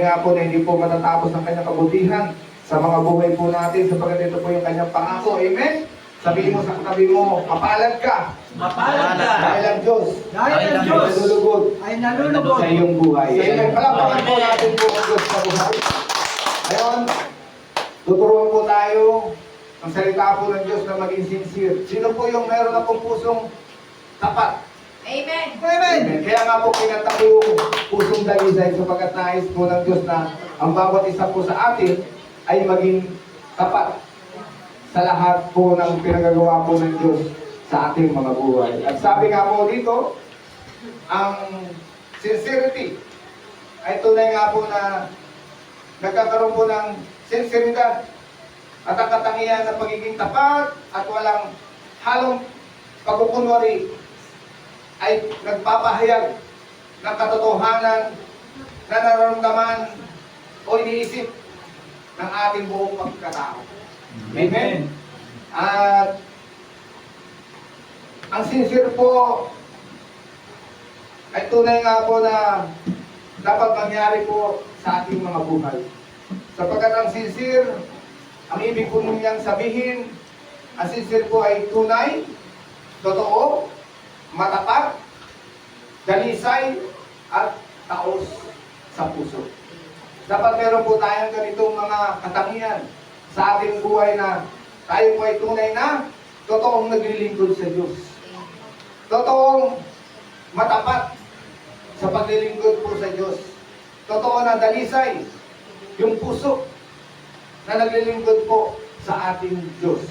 Nga po na hindi po matatapos ang kanyang kabutihan sa mga buhay po natin sapagkat ito po yung kanyang pangako. Amen? Sabihin mo sa katabi mo, mapalad ka. Mapalad ka. Dahil ang Diyos Dahil ang Diyos ay ay nalulugod sa iyong buhay. Amen. Palapakan po natin po ang Diyos sa buhay. Ngayon, tuturuan po tayo ang salita po ng Diyos na maging sincere. Sino po yung meron na pong pusong tapat? Amen. Amen. Kaya nga po pinata ko yung pusong dalisay sapagkat nais po ng Diyos na ang bawat isa po sa atin ay maging tapat sa lahat po ng pinagagawa po ng Diyos sa ating mga buhay. At sabi nga po dito, ang sincerity ay tunay nga po na nagkakaroon po ng sinseridad at ang katangian ng pagiging tapat at walang halong pagkukunwari ay nagpapahayag ng katotohanan na nararamdaman o iniisip ng ating buong pagkatao. Amen? At ang sincere po ay tunay nga po na dapat mangyari po sa ating mga buhay. Sapagkat ang sincere, ang ibig po niyang sabihin, ang sincere po ay tunay, totoo, matapat, dalisay, at taos sa puso. Dapat meron po tayong ganitong mga katangian sa ating buhay na tayo po ay tunay na totoong naglilingkod sa Diyos. Totoong matapat sa paglilingkod po sa Diyos. Totoo na dalisay yung puso na naglilingkod po sa ating Diyos.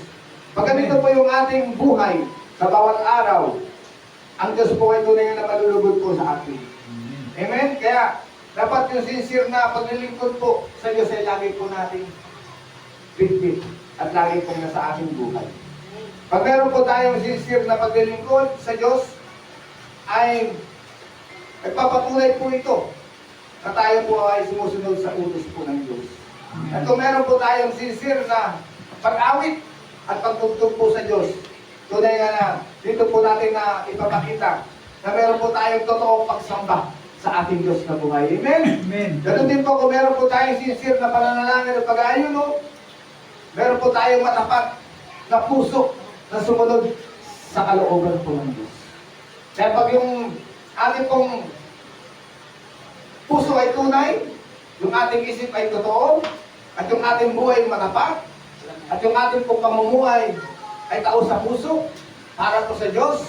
Pag ganito po yung ating buhay sa bawat araw, ang Diyos po ay tunay na malulugod po sa atin. Amen? Kaya, dapat yung sincere na paglilingkod po sa Diyos ay lagi po nating bitbit at lagi po nasa ating buhay. Pag meron po tayong sincere na paglilingkod sa Diyos, ay nagpapatunay po ito na tayo po ay sumusunod sa utos po ng Diyos. At kung meron po tayong sincere na pag-awit at pagtugtog po sa Diyos, tunay nga na dito po natin na ipapakita na meron po tayong totoong pagsamba sa ating Diyos na buhay. Amen? Amen. Ganun din po kung meron po tayong sincere na pananalangin at pag-aayuno, meron po tayong matapat na puso na sumunod sa kalooban po ng Diyos. Kaya pag yung ating pong puso ay tunay, yung ating isip ay totoo, at yung ating buhay matapat, at yung ating pong pamumuhay ay taos sa puso, para po sa Diyos.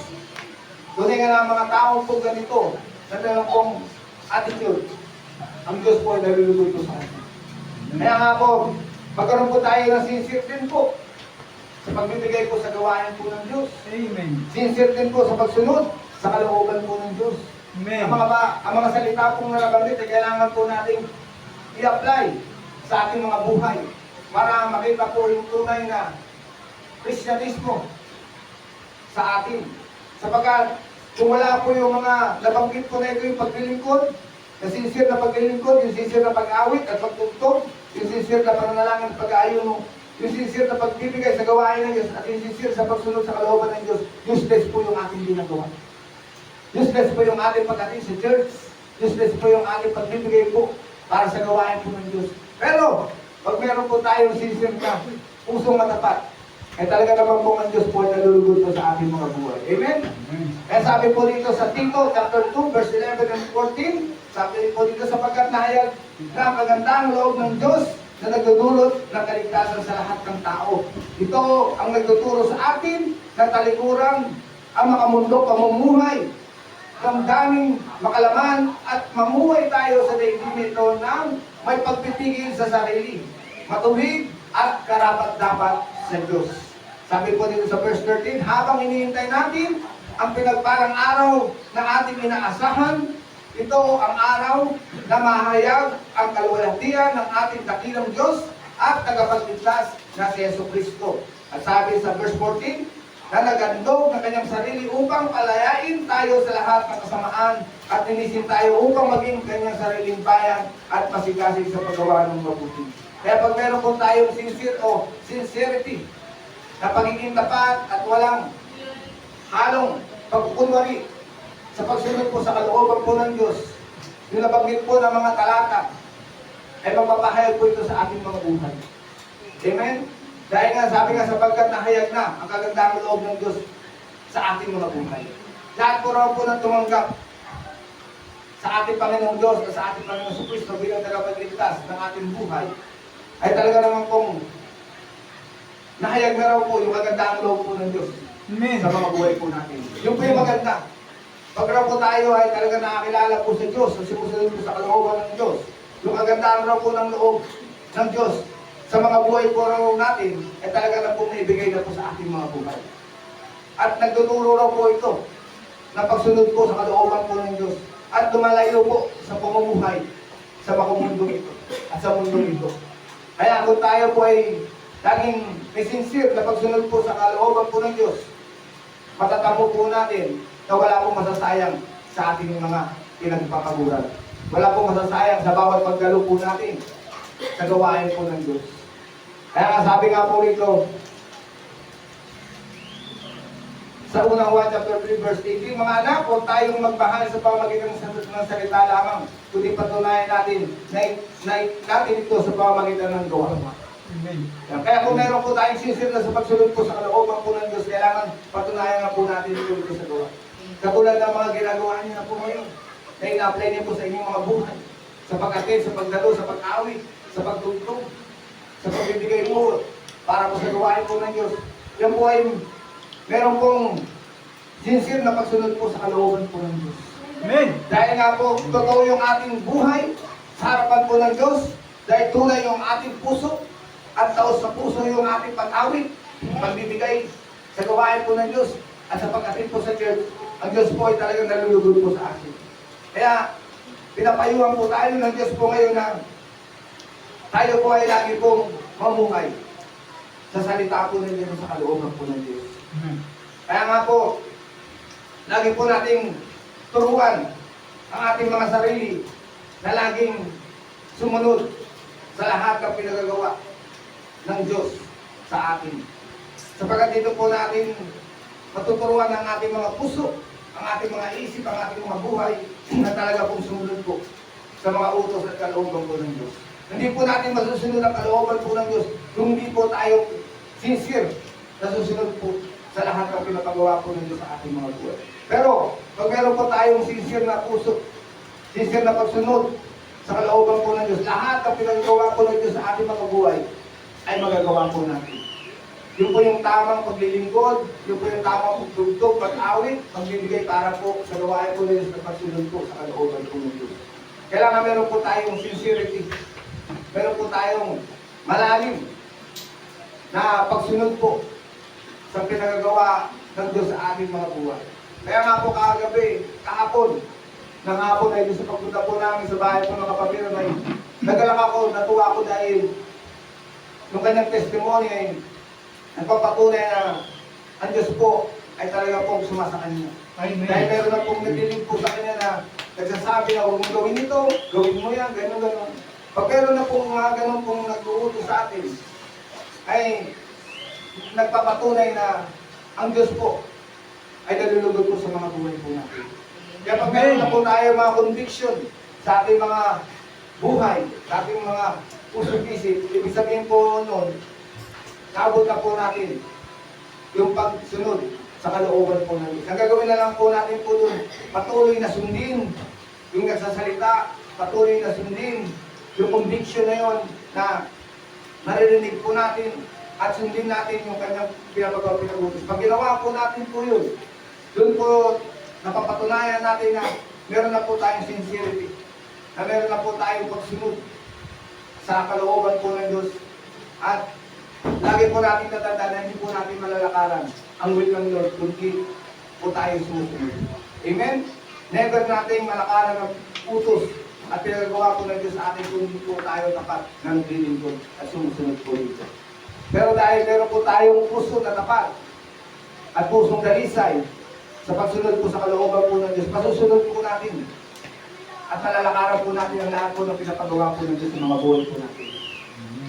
Tunay nga ng mga tao po ganito, na meron pong attitude. Ang Diyos po ay nalulugod po sa atin. Kaya nga po, magkaroon po tayo ng sincere din po sa pagbibigay po sa gawain po ng Diyos. Amen. Sincere din po sa pagsunod sa kalooban po ng Diyos. Amen. Ang mga salita pong nalabanggit ay kailangan po nating i-apply sa ating mga buhay para makita po yung tunay na Kristyanismo sa atin. Sapagkat kung wala po yung mga nabanggit po na ito yung paglilingkod, yung sincere na paglilingkod, yung sincere na pag-awit at pagtugtog, yung sincere na pananalangin at pag-aayuno, yung sincere na pagbibigay sa gawain ng Diyos, at yung sincere sa pagsunod sa kalooban ng Diyos, useless po yung ating ginagawa. Useless po yung ating pag-ating sa church, useless po yung ating pagbibigay po para sa gawain po ng Diyos. Pero, pag meron po tayong sincere na pusong matapat, ay talaga naman po ang Diyos po ay nalulugod po sa ating mga buhay. Amen? Kaya sabi po dito sa Tito, chapter 2, verse 11 and 14, sabi po dito sapagkat nahayag na ang kagandahang loob ng Diyos na nagdudulot ng kaligtasan sa lahat ng tao. Ito ang nagtuturo sa atin na talikuran ang makamundok pamumuhay, damdaming makalaman at mamuhay tayo sa daigdig ito ng may pagpipigil sa sarili, matuwid at karapat-dapat sa Diyos. Sabi po dito sa verse 13, habang hinihintay natin ang pinagparang araw na ating inaasahan, ito ang araw na mahayag ang kaluwalhatian ng ating dakilang Diyos at tagapagligtas na si Jesucristo. At sabi sa verse 14, na nagandog ng kanyang sarili upang palayain tayo sa lahat ng kasamaan at ninisin tayo upang maging kanyang sariling bayan at masigasig sa paggawa ng mabuti. Kaya pag meron po tayong sincere o sincerity na pagiging tapat at walang halong pagkukunwari sa pagsunod po sa kalooban po ng Diyos, yung nabanggit po ng mga talata ay magpapahayag po ito sa ating mga buhay. Amen? Dahil nga, sabi nga, sapagkat nahayag na ang kagandang loob ng Diyos sa ating mga buhay. Lahat po raw po na tumanggap sa ating Panginoong Diyos at sa ating Panginoong Jesucristo bilang tagapagligtas ng ating buhay, ay talaga naman pong nahayag na raw po yung kagandang loob po ng Diyos sa mga buhay po natin. Yung po yung maganda. Pag raw po tayo ay talaga nakakilala po sa Diyos at sumusunod po sa kalooban ng Diyos, yung kagandaan raw po ng loob ng Diyos sa mga buhay po raw natin ay talaga na po naibigay na po sa ating mga buhay. At nagtuturo raw po ito na pagsunod po sa kalooban po ng Diyos at lumalayo po sa pamumuhay sa makumundong ito at sa mundong ito. Kaya kung tayo po ay laging may sincere na pagsunod po sa kalooban po ng Diyos, matatamo po natin na wala pong masasayang sa ating mga pinagpapaguran. Wala pong masasayang sa bawat pagdalo po natin sa gawain po ng Diyos. Kaya nga sabi nga po rito, sa unang 1 chapter 3 verse 18, mga anak, huwag tayong magmahal sa pamamagitan ng salita lamang, kundi patunayan natin natin ito sa pamamagitan ng gawa. Kaya kung meron po tayong sincere na sa pagsunod po sa kalooban po ng Diyos, kailangan patunayan nga po natin ito sa gawa. Katulad ng mga ginagawa niyo na po ngayon, na ina-apply niyo po sa inyong mga buhay, sa pag-attend, sa pagdalo, sa pag-awit, sa pagtugtog, sa pagbibigay po para po sa gawain po ng Diyos. Yan po ay meron pong sincere na pagsunod po sa kalooban po ng Diyos. Amen. Dahil nga po, totoo yung ating buhay sa harapan po ng Diyos, dahil tunay yung ating puso, at taos sa puso yung ating pag-awit, pagbibigay sa gawain po ng Diyos, at sa pag-atin po sa church, ang Diyos po ay talagang nalulugod po sa atin. Kaya, pinapayuhan po tayo ng Diyos po ngayon na tayo po ay lagi pong mamungay sa salita po ng Diyos, sa kalooban po ng Diyos. Kaya nga po, lagi po nating turuan ang ating mga sarili na laging sumunod sa lahat ng pinagagawa ng Diyos sa atin. Sapagkat dito po natin matuturuan ang ating mga puso, ang ating mga isip, ang ating mga buhay na talaga pong sumunod po sa mga utos at kalooban po ng Diyos. Hindi po natin masusunod ang kalooban po ng Diyos kung hindi po tayo sincere na susunod po sa lahat ng pinapagawa po ng Diyos sa ating mga buhay. Pero, pag meron po tayong sincere na puso, sincere na pagsunod sa kalooban po ng Diyos, lahat ng pinagawa po ng Diyos sa ating mga buhay ay magagawa po natin. Yun po yung tamang paglilingkod, yun po yung tamang pagtugtog, pag-awit, pagbibigay para po sa gawain po ng Diyos na pagsunod po sa kalooban po ng Diyos. Kailangan meron po tayong sincerity, meron po tayong malalim na pagsunod po sa pinagagawa ng Diyos sa ating mga buhay. Kaya nga po kahapon, ng hapon ay sa pagpunta po namin sa bahay po ng kapatid ay nagalak ako, natuwa ako dahil yung kanyang testimony ay nagpapatunay na ang Diyos po ay talaga pong sumasakanya. Amen. Dahil meron na pong nagdilig po sa kanya na nagsasabi na huwag mo gawin ito, gawin mo yan, gano'n. Pag meron na pong mga gano'n pong nag-uutos sa atin, ay nagpapatunay na ang Diyos po ay nalulugod po sa mga buhay po natin. Kaya pag meron na po tayo mga conviction sa ating mga buhay, sa ating mga pusong isip, ibig sabihin po noon, naabot na po natin yung pagsunod sa kalooban po natin. Ang gagawin na lang po natin po doon, patuloy na sundin yung nagsasalita, patuloy na sundin yung conviction na yon na naririnig po natin at sundin natin yung kanyang pinag-utos. Pag ginawa po natin po yun, doon po napapatunayan natin na meron na po tayong sincerity, na meron na po tayong pagsunod sa kalooban po ng Diyos. At lagi po natin tatandaan na hindi po natin malalakaran ang will ng Lord kundi po tayo sumusunod. Amen? Never natin malakaran ang utos at pinagawa po ng Diyos sa atin kung hindi po tayo tapat ng naglilingkod at sumusunod po dito. Pero dahil meron po tayong puso na tapat at pusong dalisay sa pagsunod po sa kalooban po ng Diyos, masusunod po natin at malalakaran po natin ang lahat po ng pinapagawa po ng Diyos sa mga buhay po natin.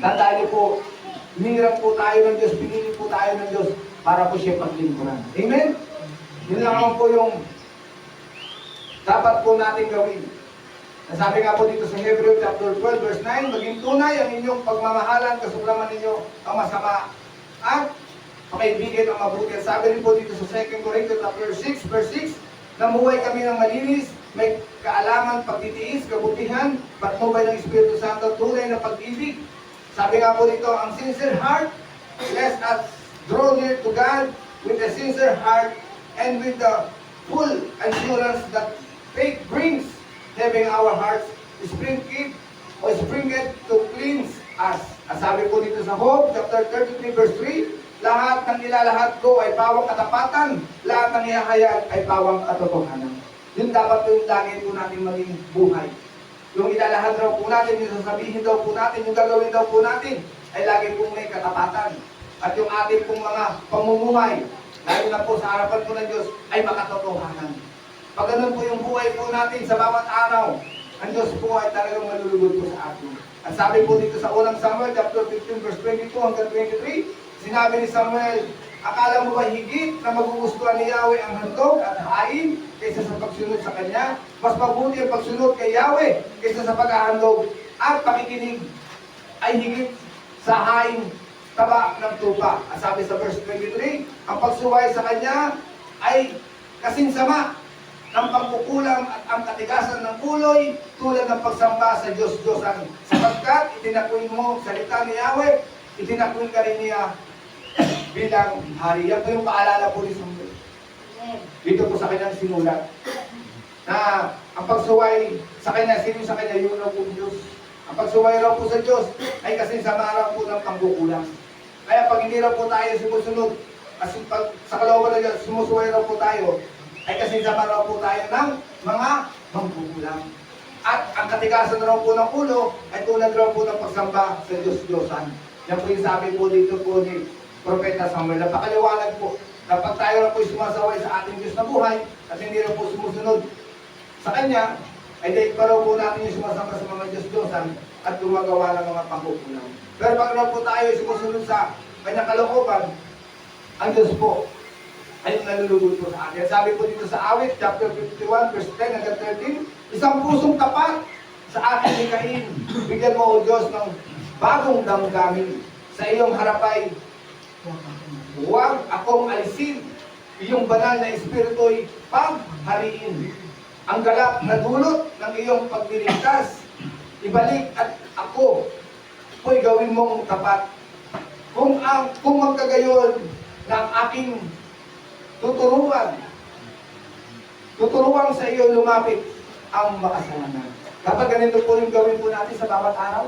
Tandaan niyo po, hinirap po tayo ng Diyos, pinili po tayo ng Diyos para po siya paglingkuran. Amen? Yun lang po yung dapat po natin gawin. Sabi nga po dito sa Hebrew chapter 12 verse 9, maging tunay ang inyong pagmamahalan, kasulaman ninyo ang masama at pakaibigan ang mabuti. At sabi rin po dito sa 2 Corinthians chapter 6 verse 6, namuhay kami ng malinis, may kaalaman, pagtitiis, kabutihan, patnubay ng Espiritu Santo, tunay na pag-ibig. Sabi nga po dito, ang sincere heart, let us draw near to God with a sincere heart and with the full assurance that faith brings, having our hearts sprinkled to cleanse us. Ang sabi po dito sa Job, chapter 33, verse 3, lahat ng ilalahat ko ay pawang katapatan, lahat ng ihahayag ay pawang katotohanan. Yun dapat yung lagi po natin maging buhay. Yung ilalahat daw po natin, yung sasabihin daw po natin, yung gagawin daw po natin, ay lagi pong may katapatan. At yung ating pong mga pamumuhay, lalo na po sa harapan po ng Diyos, ay makatotohanan. Pag ganun po yung buhay po natin sa bawat araw, ang Diyos po ay talagang malulugod po sa atin. At sabi po dito sa unang Samuel, chapter 15, verse 22 hanggang 23, sinabi ni Samuel, akala mo ba higit na magugustuhan ni Yahweh ang handog at hain kaysa sa pagsunod sa Kanya? Mas mabuti ang pagsunod kay Yahweh kaysa sa paghahandog at pakikinig ay higit sa hain taba ng tupa. At sabi sa verse 23, ang pagsuway sa Kanya ay kasing sama ng pagkukulang at ang katigasan ng uloy tulad ng pagsamba sa Diyos-Diyosan. Sapagkat itinakwil mo salita ni Yahweh, itinakwil ka rin niya bilang hari. Yan po yung paalala po ni Samuel. Dito po sa kanyang sinulat. Na ang pagsuway sa kanya, sino sa kanya, yun raw po Diyos. Ang pagsuway raw po sa Diyos ay kasi sama raw po ng pangkukulang. Kaya pag hindi raw po tayo sumusunod, kasi pag sa kalooban ng Diyos, sumusuway raw po tayo, ay kasi sama raw po tayo ng mga pangkukulang. At ang katigasan raw po ng ulo ay tulad raw po ng pagsamba sa Diyos-Diyosan. Yan po yung sabi po dito po ni Propeta Samuel. Napakaliwanag po. Kapag tayo raw po sumasaway sa ating Diyos na buhay at hindi raw po sumusunod sa Kanya, ay dahil pa raw po natin yung sumasamba sa mga Diyos-Diyosan at gumagawa ng mga pangkukulang. Pero pag raw po tayo sumusunod sa Kanyang kalooban, ang Diyos po ay nalulugod po sa atin. Sabi po dito sa Awit, chapter 51, verse 10 hanggang 13, isang pusong tapat sa aking likain. Bigyan mo, O Diyos, ng bagong damdamin. Sa iyong harapay, huwag akong alisin. Iyong banal na espiritu'y paghariin. Ang galak na dulot ng iyong pagliligtas, ibalik at ako po'y gawin mong tapat. Kung magkagayon ng aking tuturuan sa iyo lumapit ang makasalanan. Kapag ganito po yung gawin po natin sa bawat araw,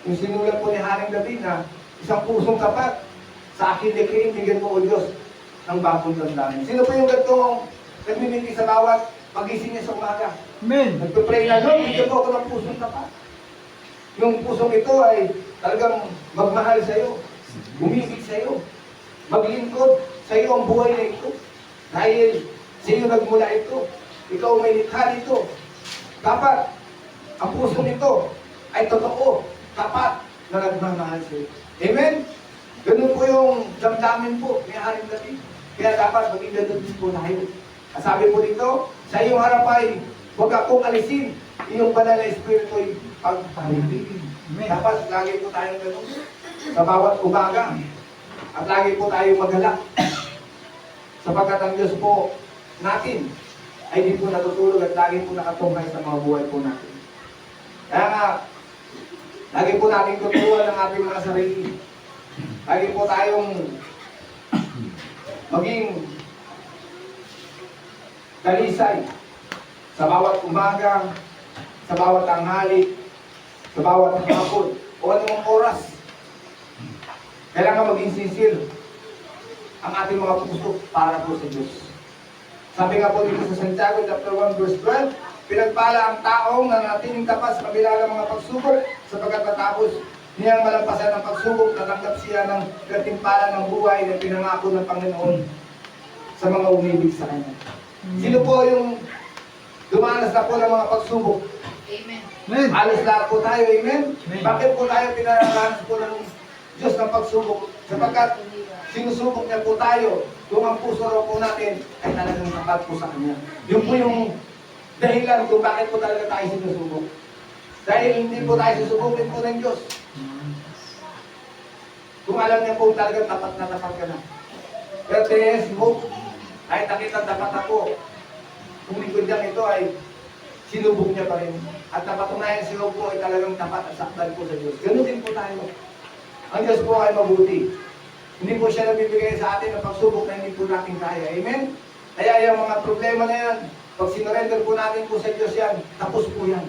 yung sinulat po ni Haring David na isang pusong tapat sa akin likhain, bigyan mo o Diyos ng bagong damdamin. Sino po yung gantong nagmimiti sa bawat pagising niya sa umaga? Amen. Nagpipray na, Lord, bigyan mo ako ng pusong tapat. Yung pusong ito ay talagang magmahal sa iyo, umibig sa iyo, maglingkod sa iyo ang buhay na ito. Dahil sa iyo nagmula ito, ikaw may likha nito. Dapat ang puso nito ay totoo, tapat na nagmamahal sa iyo. Amen? Ganun po yung damdamin po ni Haring David. Kaya dapat maging ganun din po tayo. At sabi po dito, sa iyong harapay, huwag akong alisin, iyong banal na espiritu'y pagpahibigin. Dapat lagi po tayong ganun sa bawat umaga. At lagi po tayong magalak. Sapagkat ang Diyos po natin ay di po natutulog at lagi po nakatungkay sa mga buhay po natin. Kaya nga, lagi po natin tuturuan ng ating mga sarili. Lagi po tayong maging dalisay sa bawat umaga, sa bawat tanghali, sa bawat hapon, o anumang oras. Kailangan maging sincere ang ating mga puso para po sa Diyos. Sabi nga po dito sa Santiago chapter 1 verse 12, pinagpala ang taong nanatiling tapat sa kabila ng mga pagsubok, sapagkat matapos niyang malampasan ng pagsubok, tatanggap siya ng gantimpala ng buhay na pinangako ng Panginoon sa mga umibig sa Kanya. Sino po yung dumanas na po ng mga pagsubok? Amen. Amen. Halos lahat po tayo, amen? Amen. Bakit po tayo pinaranas po ng Diyos ng pagsubok? Sapagkat sinusubok niya po tayo kung ang puso raw po natin ay talagang tapat po sa Kanya. Yun po yung dahilan kung bakit po talaga tayo sinusubok. Dahil hindi po tayo susubukin po ng Diyos. Kung alam niya po talagang tapat na tapat ka na. Pero tiyes mo, kahit nakita tapat ako, kung likod niyang ito ay sinubok niya pa rin. At napatunayan si Job po ay talagang tapat at sakdal po sa Diyos. Ganun din po tayo. Ang Diyos po ay mabuti. Hindi po siya nabibigay sa atin ng pagsubok na hindi po natin kaya. Amen? Kaya yung mga problema na yan, pag sinurrender po natin po sa Diyos yan, tapos po yan.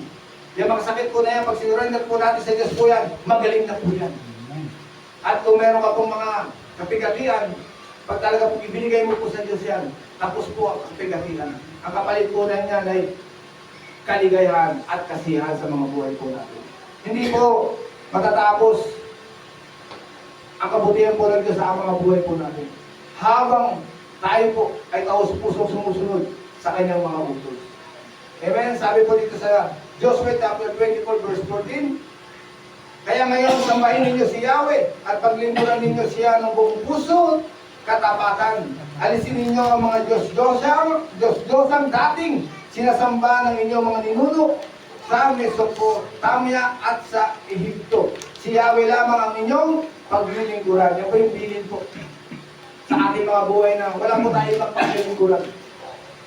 Yung mga sakit po na yan, pag sinurrender po natin sa Diyos po yan, magaling na po yan. At kung meron ka pong mga kapigatian, pag talaga po ibinigay mo po sa Diyos yan, tapos po ang kapigatian. Ang kapalit po na yan ay kaligayahan at kasiyahan sa mga buhay po natin. Hindi po matatapos ang kabutihan po ng Diyos sa mga buhay po natin. Habang tayo po ay taos-pusong sumusunod sa kanyang mga utos. Amen? Sabi po dito sa Joshua chapter 24 verse 14, kaya ngayon sambahin ninyo si Yahweh at paglingkuran ninyo siya ng buong puso, katapatan. Alisin ninyo ang mga Diyos-Diyosang dating sinasamba ng inyong mga ninuno sa Mesopotamia at sa Ehipto. Si Yahweh lamang ang inyong paglilingkuran. Yan po yung bilin po sa ating mga buhay na wala po tayo ibang paglilingkuran.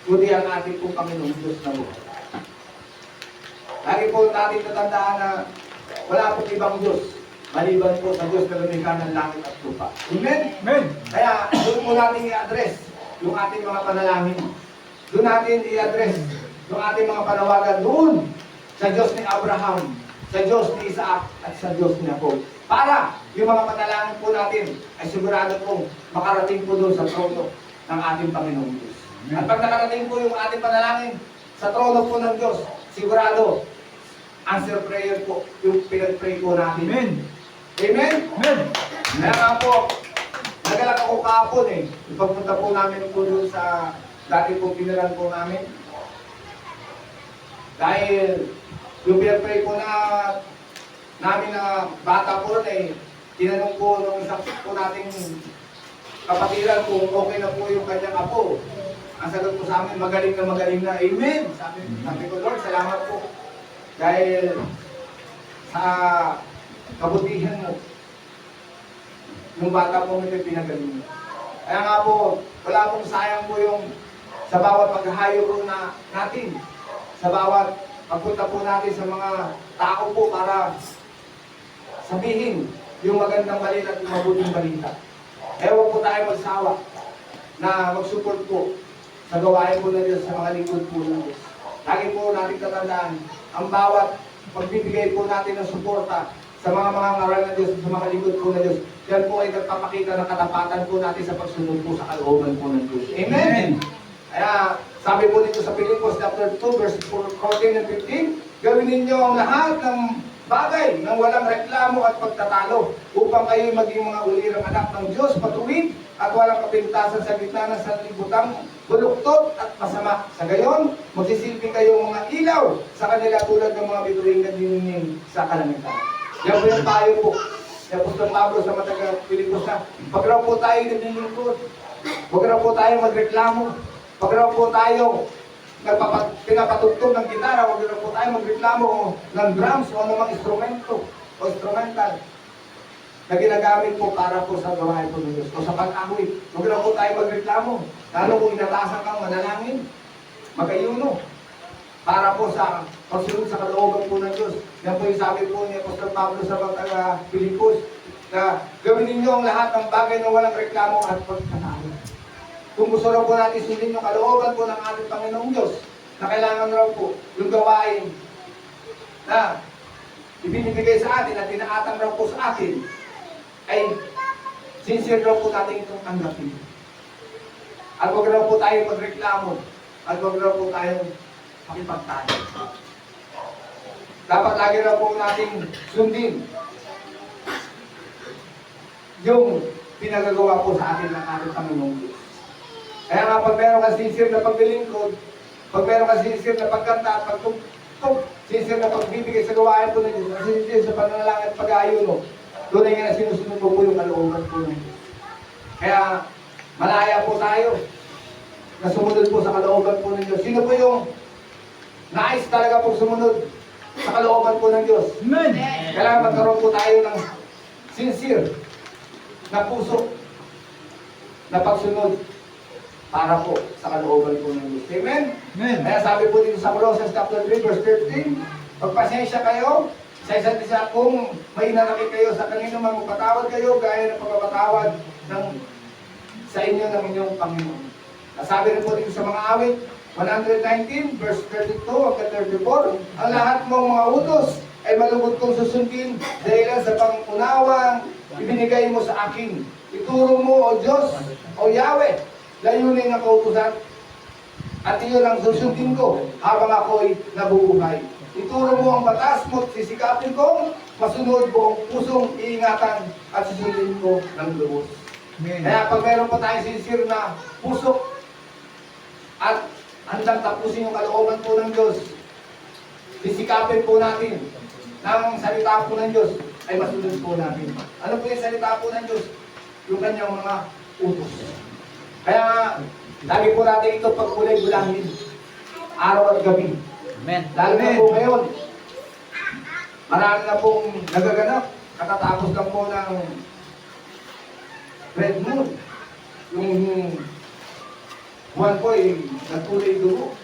Kundi ang ating pong Panginoong Diyos na buhay. Lagi po natin tatandaan na wala pong ibang Diyos maliban po sa Diyos na lumikha ng langit at lupa. Amen? Amen. Kaya doon po natin i-address yung ating mga panalangin. Doon natin i-address yung ating mga panawagan doon sa Diyos ni Abraham, sa Diyos ni Isaac at sa Diyos ni Jacob. Para yung mga panalangin po natin ay sigurado pong makarating po doon sa trono ng ating Panginoong Diyos. At pag nakarating po yung ating panalangin sa trono po ng Diyos, sigurado answer prayer po yung pinag-pray po natin. Amen. Amen? Amen. Kaya nga po, nagalak ako kahapon eh. Ipagpunta po namin po doon sa dati po pinalan po namin. Dahil yung pinag-pray po na namin na bata po rin eh, tinanong po nung isang po nating kapatiran kung okay na po yung kanyang apo. Ang sagot po sa amin, magaling na. Amen! Sabi ko, Lord, salamat po. Dahil sa kabutihan mo, yung bata po ito pinagaling mo. Kaya nga po, wala pong sayang po yung sa bawat paghahayo po na natin, sa bawat pagpunta po natin sa mga tao po para sabihin yung magandang balita at yung mabuting balita. Huwag po tayo magsawa na mag-support po sa gawain po na Diyos sa mga lingkod po ng Diyos. Lagi po natin tatandaan, ang bawat pagbibigay po natin ng suporta sa mga ngaral na Diyos, sa mga lingkod po ng Diyos, yan po ay nagpapakita ng katapatan po natin sa pagsunod po sa kalooban po ng Diyos. Amen! Kaya sabi po dito sa Pilipos chapter 2 verse 14 and 15, gawin ninyo ang lahat ng bagay ng walang reklamo at pagtatalo upang kayo maging mga ulirang anak ng Diyos, patuwid at walang kapintasan sa gitna ng sanlibutan, buluktot at masama. Sa gayon, magsisilbi kayong mga ilaw sa kanila tulad ng mga bituing na diningning sa kalangitan. Yan po yung tayo po. Yan po sa Pablo sa matagal Pilipos na, pag raw po tayo naglilingkod, huwag raw po tayo magreklamo, pag raw po tayo pinapatugtog ng gitara, huwag raw po tayo magreklamo ng drums o anumang instrumento o instrumental na ginagamit po para po sa gawain po ng Diyos o sa pag-akoy. Huwag raw po tayo magreklamo. Lalo kung inatasan kang manalangin, magayuno para po sa pagsunod sa kalooban po ng Diyos. Yan po yung sabi po ni Apostol Pablo sa mga Pilipos na gawin ninyo ang lahat ng bagay na walang reklamo at pagtatalo. Kung gusto raw po natin sundin yung kalooban po ng ating Panginoong Diyos, na kailangan raw po yung gawain na ibinibigay sa atin at tinaatang raw po sa atin, ay sincere raw po natin itong tanggapin. At huwag raw po tayo magreklamo, at huwag raw po tayo makipagtalo. Dapat lagi raw po natin sundin yung pinagagawa po sa atin ng ating Panginoong Diyos. Kaya nga pag meron ka sincere na paglilingkod, pag meron ka sincere na pagkanta at pagtugtog, sincere na pagbibigay sa gawain po ng Diyos, sincere sa pananalangin at pag-aayuno, doon ay nga sinusunod po yung kalooban po ng Diyos. Kaya malaya po tayo na sumunod po sa kalooban po ng Diyos. Sino po yung nais talaga po sumunod sa kalooban po ng Diyos. Amen. Kailangan magkaroon po tayo ng sincere na puso na pagsunod para po sa kalooban po ng Diyos. Amen? Amen. Kaya sabi po dito sa Colossians chapter 3 verse 13, pagpasensya kayo sa isa't isa kung may nanakit kayo sa kanino man magpatawad kayo gaya ng pagpapatawad sa inyo ng inyong Panginoon. Sabi rin po dito sa mga awit 119 verse 32 hanggang 34, ang lahat mong mga utos ay malugod kong susundin dahil sa pangunawang ibinigay mo sa akin. Ituro mo, O Diyos, O Yahweh, layunin ng kautusan at iyon ang susundin ko habang ako'y nabubuhay. Ituro mo ang batas mo at sisikapin kong masunod ko ang pusong iingatan at susundin ko ng lubos. Amen. Kaya pag meron po tayong sincere na puso at handang tapusin yung kalooban po ng Diyos, sisikapin po natin ng salita po ng Diyos ay masunod po natin. Ano po yung salita po ng Diyos? Yung kanyang mga utos. Kaya lagi po natin ito pagkulay-gulangin araw at gabi. Amen. Lalo na po ngayon, marami na pong nagaganap. Katatapos lang po ng Red Moon. Yung buwan po ay nagkulay dugo.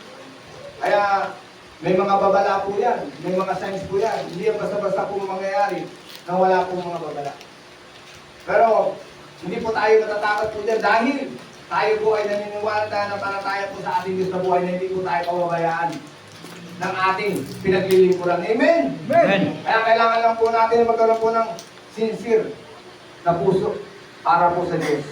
Kaya may mga babala po yan. May mga signs po yan. Hindi yan basta-basta po mangyayari na wala pong mga babala. Pero hindi po tayo natatakot po dyan dahil tayo po ay naniniwala na palataya po sa ating Diyos na buhay na hindi po tayo pababayaan ng ating pinaglilingkuran. Amen? Amen. Kaya kailangan lang po natin magkaroon po ng sincere na puso para po sa Diyos.